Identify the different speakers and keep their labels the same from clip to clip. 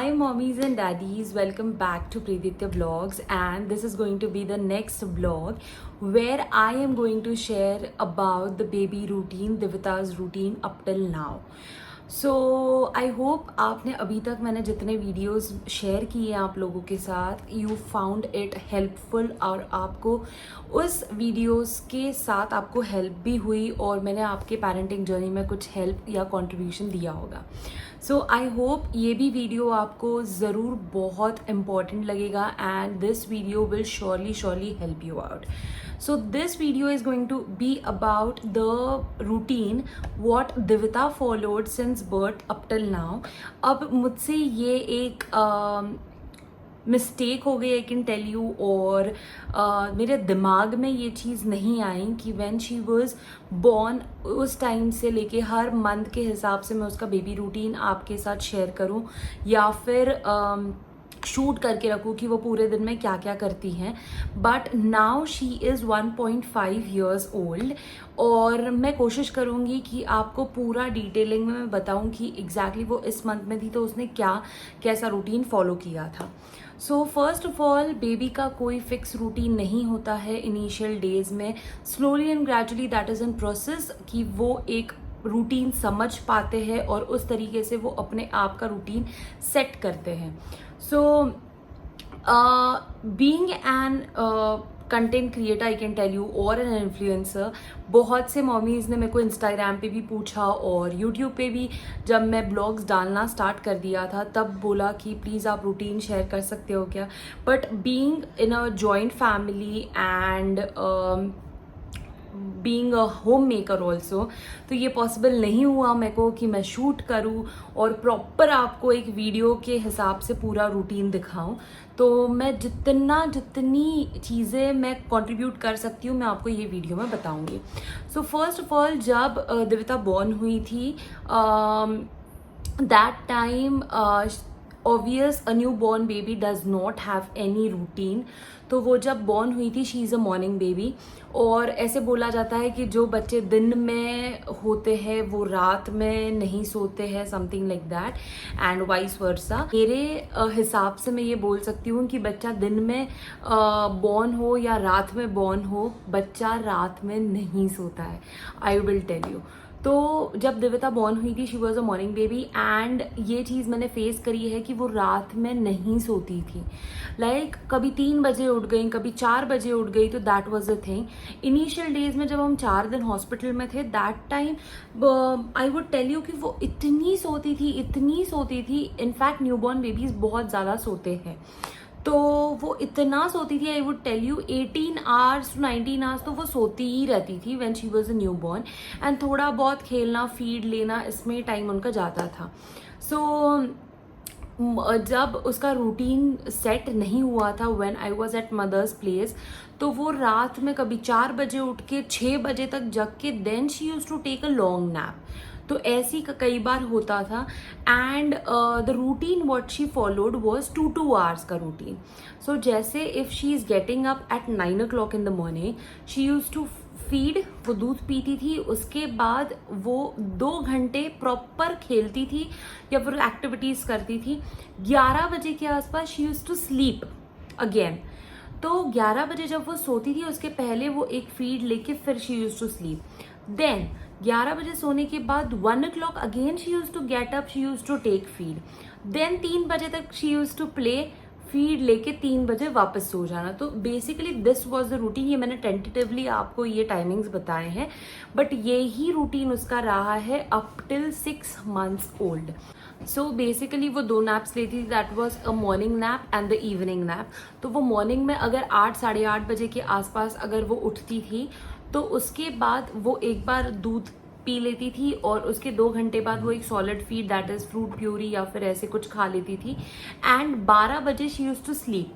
Speaker 1: Hi, mommies and daddies. Welcome back to Praditya Vlogs, and this is going to be the next vlog where I am going to share about the baby routine, Divita's routine up till now. So I hope आपने अभी तक मैंने जितने videos share किए हैं आप लोगों के साथ यू फाउंड इट हेल्पफुल और आपको उस वीडियोस के साथ आपको हेल्प भी हुई और मैंने आपके पेरेंटिंग जर्नी में कुछ हेल्प या कंट्रीब्यूशन दिया होगा. सो आई होप ये भी वीडियो आपको ज़रूर बहुत इम्पॉर्टेंट लगेगा and this video will surely help you out. So this video is going to be about the routine what Divita followed since birth up till now. अब मुझसे ये एक मिस्टेक हो गई आई कैन टेल यू और मेरे दिमाग में ये चीज़ नहीं आई कि व्हेन शी वाज बॉर्न उस टाइम से लेके हर मंथ के हिसाब से मैं उसका बेबी रूटीन आपके साथ शेयर करूं या फिर शूट करके रखूँ कि वो पूरे दिन में क्या क्या करती हैं. But now she is 1.5 years old और मैं कोशिश करूँगी कि आपको पूरा डिटेलिंग में मैं बताऊँ कि एग्जैक्टली वो इस मंथ में थी तो उसने कैसा रूटीन फॉलो किया था. So first of all baby का कोई फिक्स रूटीन नहीं होता है इनिशियल डेज में. Slowly and gradually that is in process कि वो एक रूटीन समझ पाते हैं और उस तरीके से वो अपने आप का रूटीन सेट करते हैं. So being an content creator I can tell you और एन इन्फ्लुएंसर, बहुत से मॉमीज़ ने मेरे को इंस्टाग्राम पे भी पूछा और यूट्यूब पे भी जब मैं ब्लॉग्स डालना स्टार्ट कर दिया था तब बोला कि प्लीज़ आप रूटीन शेयर कर सकते हो क्या. But being in a joint family and being a home maker also तो ये पॉसिबल नहीं हुआ मेरे को कि मैं शूट करूँ और प्रॉपर आपको एक वीडियो के हिसाब से पूरा रूटीन दिखाऊं. तो मैं जितनी चीज़ें मैं कंट्रीब्यूट कर सकती हूँ मैं आपको ये वीडियो में बताऊँगी. सो फर्स्ट ऑफ ऑल जब दिविता बॉर्न हुई थी that time obvious a new born baby does not have any routine. तो वो जब बॉर्न हुई थी she is a morning baby और ऐसे बोला जाता है कि जो बच्चे दिन में होते हैं वो रात में नहीं सोते हैं, something like that and vice versa. मेरे हिसाब से मैं ये बोल सकती हूँ कि बच्चा दिन में बॉर्न हो या रात में बॉर्न हो, बच्चा रात में नहीं सोता है. I will tell you. तो जब दिविता बॉर्न हुई थी she was a morning baby and ये चीज़ मैंने फेस करी है कि वो रात में नहीं सोती थी. लाइक कभी 3 बजे उठ गई, कभी 4 बजे उठ गई. तो that was a thing. Initial days में जब हम 4 दिन हॉस्पिटल में थे that time I would tell you कि वो इतनी सोती थी. इनफैक्ट न्यूबॉर्न बेबीज बहुत ज़्यादा सोते हैं तो वो इतना सोती थी. I would tell you 18 hours to 19 hours तो वो सोती ही रहती थी when she was a new born and थोड़ा बहुत खेलना फीड लेना इसमें टाइम उनका जाता था. सो जब उसका रूटीन सेट नहीं हुआ था when I was at mother's place तो वो रात में कभी 4 बजे उठ के 6 बजे तक जग के then she used to take a long nap. तो ऐसी कई बार होता था and the routine what she followed was 2 hours का रूटीन. सो जैसे if she is getting up at 9 o'clock in the morning she use to feed, वो दूध पीती थी. उसके बाद वो 2 घंटे प्रॉपर खेलती थी या फिर एक्टिविटीज करती थी. 11 बजे के आसपास she use to sleep again. तो 11 बजे जब वो सोती थी उसके पहले वो एक फीड लेके फिर she use to sleep. Then 11 बजे सोने के बाद 1 o'clock again she use to get up, she use to take feed. Then 3 बजे तक she use to play, feed लेके 3 बजे वापस सो जाना. तो basically this was the routine. ये मैंने टेंटेटिवली आपको ये टाइमिंग्स बताए हैं बट ये ही रूटीन उसका रहा है up till 6 months old. So basically वो 2 नैप्स लेती थी. That was a morning nap and the evening nap. तो वो मॉर्निंग में अगर 8 साढ़े 8 बजे के आसपास अगर वो उठती थी तो उसके बाद वो एक बार दूध पी लेती थी और उसके 2 घंटे बाद वो एक solid feed that is fruit puree या फिर ऐसे कुछ खा लेती थी एंड 12 बजे शी यूज टू स्लीप.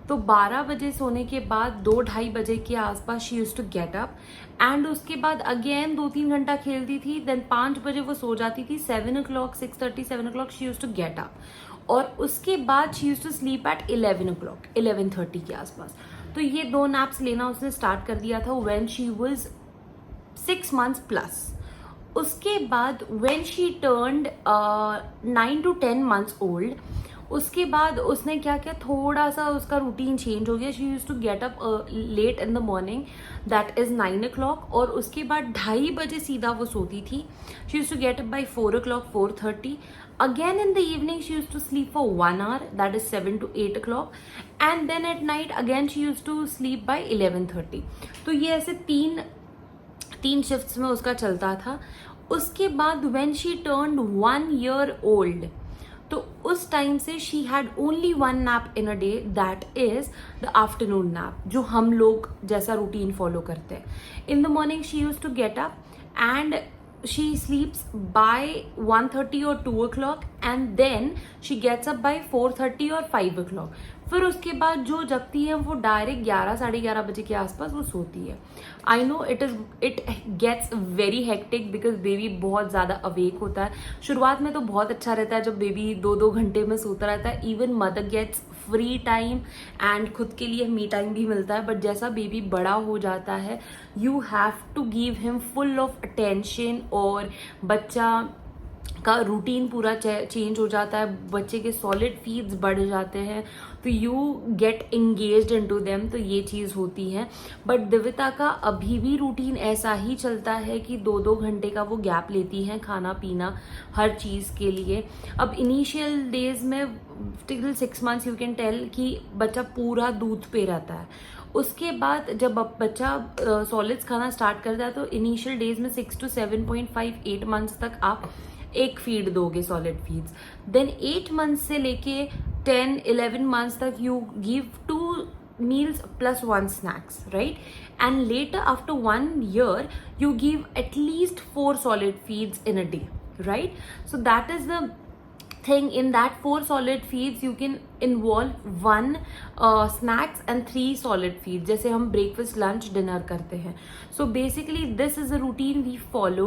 Speaker 1: तो 12 बजे सोने के बाद 2-2:30 बजे के आसपास she use to get up and उसके बाद अगेन 2-3 घंटा खेलती थी. देन 5 बजे वो सो जाती थी. 7 o'clock 6:30 7 o'clock she use to get up और उसके बाद she use to sleep at 11 o'clock 11:30 के आसपास. तो ये 2 नैप्स लेना उसने स्टार्ट कर दिया था when she was 6 months plus. उसके बाद when she turned 9 to 10 months old उसके बाद उसने क्या किया, थोड़ा सा उसका रूटीन चेंज हो गया. She use to get up late in the morning, that is 9 o'clock. और उसके बाद 2:30 सीधा वो सोती थी. She use to get up by 4 o'clock, 4:30. Again in the evening she used to sleep for 1 hour, that is 7 to 8 o'clock. And then at night again she used to sleep by 11:30. तो ये ऐसे तीन shifts में उसका चलता था. उसके बाद when she turned 1 year old, तो उस टाइम से she had only 1 nap in a day, that is the afternoon nap, जो हम लोग जैसा रूटीन फॉलो करते हैं. In the morning she use to get up and she sleeps by 1:30 or 2 o'clock, and then she gets up by 4:30 or 5 o'clock. फिर उसके बाद जो जगती है वो डायरेक्ट 11 साढ़े 11 बजे के आसपास वो सोती है. I know it gets very hectic because baby बहुत ज़्यादा अवेक होता है. शुरुआत में तो बहुत अच्छा रहता है जब बेबी 2-2 घंटे में सोता रहता है. Even mother gets free time and खुद के लिए मी टाइम भी मिलता है. बट जैसा बेबी बड़ा हो जाता है you have to give him full of attention, और बच्चा का रूटीन पूरा चेंज हो जाता है. बच्चे के सॉलिड फीड्स बढ़ जाते हैं, तो you get engaged into them. तो ये चीज़ होती है. बट दिविता का अभी भी रूटीन ऐसा ही चलता है कि 2-2 घंटे का वो गैप लेती हैं खाना पीना हर चीज़ के लिए. अब इनिशियल डेज में till 6 months you can tell कि बच्चा पूरा दूध पे रहता है. उसके बाद जब बच्चा सॉलिड्स खाना स्टार्ट करता है तो इनिशियल डेज में 6 to 7.5-8 months तक आप एक फीड दोगे सॉलिड फीड्स. देन 8 months से लेके 10-11 months तक you give 2 meals plus 1 snacks, right? And later after 1 year you give at least 4 solid feeds in a day, right? So that is the thing. In that 4 solid feeds you can involve 1 snacks and 3 solid feeds, जैसे हम breakfast lunch dinner करते हैं. So basically this is a routine we follow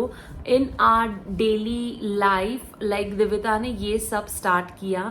Speaker 1: in our daily life. Like दिविता ने ये सब start किया,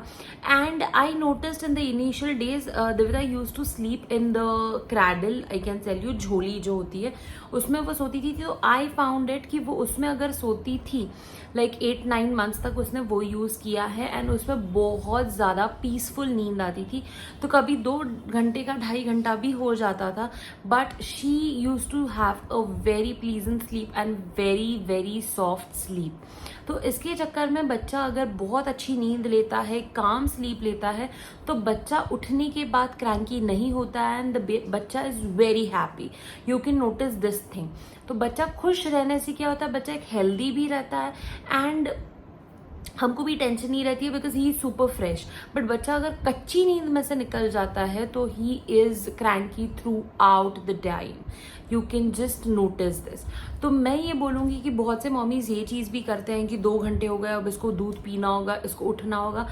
Speaker 1: and I noticed in the initial days दिविता used to sleep in the cradle. I can tell you, झोली जो होती है उसमें वो सोती थी. तो I found it कि वो उसमें अगर सोती थी like 8-9 months तक उसने वो यूज़ किया है, एंड उसमें बहुत ज़्यादा पीसफुल नींद आती थी. तो कभी 2 घंटे का 2.5 घंटा भी हो जाता था, but she use to have a very pleasant sleep and very very soft sleep. तो इसके चक्कर में बच्चा अगर बहुत अच्छी नींद लेता है, काम स्लीप लेता है, तो बच्चा उठने के बाद क्रैंकी नहीं होता है, एंड द बच्चा is very happy. You can notice this thing. तो बच्चा खुश रहने से क्या होता है, बच्चा एक हेल्दी भी रहता है, एंड हमको भी टेंशन नहीं रहती है because he is super fresh. But बच्चा अगर कच्ची नींद में से निकल जाता है तो he is cranky through out the time. You can just notice this. तो मैं ये बोलूँगी कि बहुत से मॉमीज ये चीज़ भी करते हैं कि 2 घंटे हो गए, अब इसको दूध पीना होगा, इसको उठना होगा.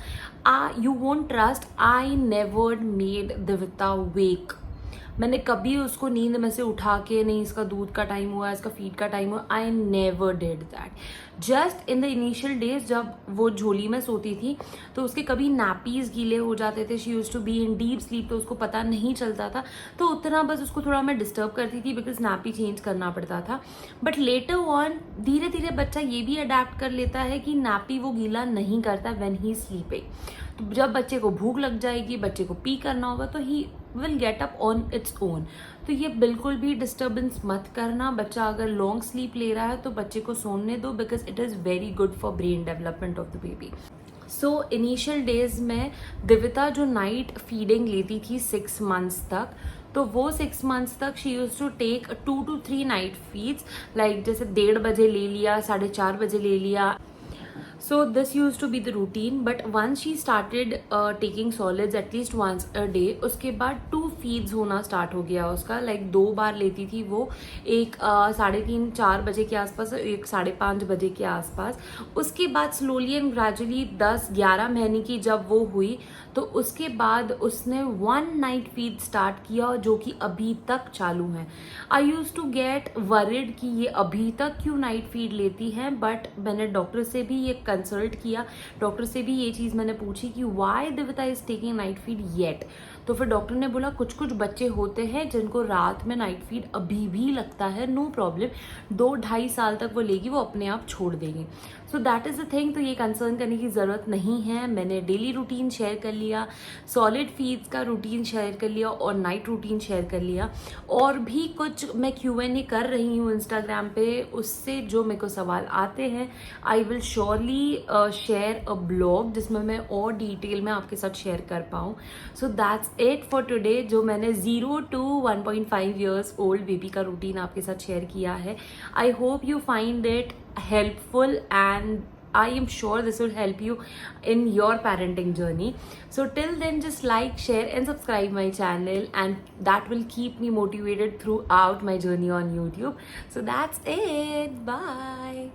Speaker 1: You won't trust, I never made Divita wake. मैंने कभी उसको नींद में से उठा के नहीं, इसका दूध का टाइम हुआ, इसका फीड का टाइम हुआ, I never did that. Just in the initial days जब वो झोली में सोती थी तो उसके कभी नैपीज गीले हो जाते थे. She use to be in deep sleep, तो उसको पता नहीं चलता था. तो उतना बस उसको थोड़ा मैं डिस्टर्ब करती थी बिकॉज नैपी चेंज करना पड़ता था. बट लेटर ऑन धीरे धीरे बच्चा ये भी अडेप्ट कर लेता है कि नैपी वो गीला नहीं करता व्हेन ही स्लीपिंग. तो जब बच्चे को भूख लग जाएगी, बच्चे को पी करना होगा, तो he will get up on its own. तो ये बिल्कुल भी डिस्टर्बेंस मत करना. बच्चा अगर लॉन्ग स्लीप ले रहा है तो बच्चे को सोने दो because it is very good for brain development of the baby. So initial days में दिविता जो नाइट फीडिंग लेती थी 6 months तक, तो वो 6 months तक she use to take 2 to 3 night feeds. Like जैसे 1:30 बजे ले लिया, 4:30 बजे ले लिया. So this used to be the routine, but once she started taking solids at least once a day, उसके बाद 2 feeds होना start हो गया उसका. like 2 बार लेती थी वो, एक 3:30-4 बजे के आसपास, एक 5:30 बजे के आसपास. उसके बाद स्लोली एंड ग्रेजुअली 10-11 महीने की जब वो हुई तो उसके बाद उसने 1 नाइट फीड स्टार्ट किया जो कि अभी तक चालू है. आई यूज टू गेट वरिड कि ये अभी तक क्यों नाइट फीड लेती हैं, बट मैंने डॉक्टर से भी ये कंसल्ट किया. डॉक्टर से भी ये चीज़ मैंने पूछी कि why Divita is taking night feed yet. तो फिर डॉक्टर ने बोला कुछ कुछ बच्चे होते हैं जिनको रात में नाइट फीड अभी भी लगता है, नो प्रॉब्लम, 2-2.5 साल तक वो लेगी, वो अपने आप छोड़ देंगे। So that is the thing. तो ये कंसर्न करने की ज़रूरत नहीं है। मैंने डेली रूटीन शेयर कर लिया, सॉलिड फीड्स का रूटीन शेयर कर लिया और नाइट रूटीन शेयर कर लिया। और भी कुछ मैं Q&A कर रही हूँ इंस्टाग्राम पे, उससे जो मेरे को सवाल आते हैं I will surely share a blog जिसमें मैं और डिटेल में आपके साथ शेयर कर पाऊँ। So that's it for today. जो मैंने 0 to 1.5 years ओल्ड बेबी का रूटीन आपके साथ शेयर किया है, I hope you find it helpful, and I am sure this will help you in your parenting journey. So till then, just like, share and subscribe my channel, and that will keep me motivated throughout my journey on YouTube. So that's it. Bye.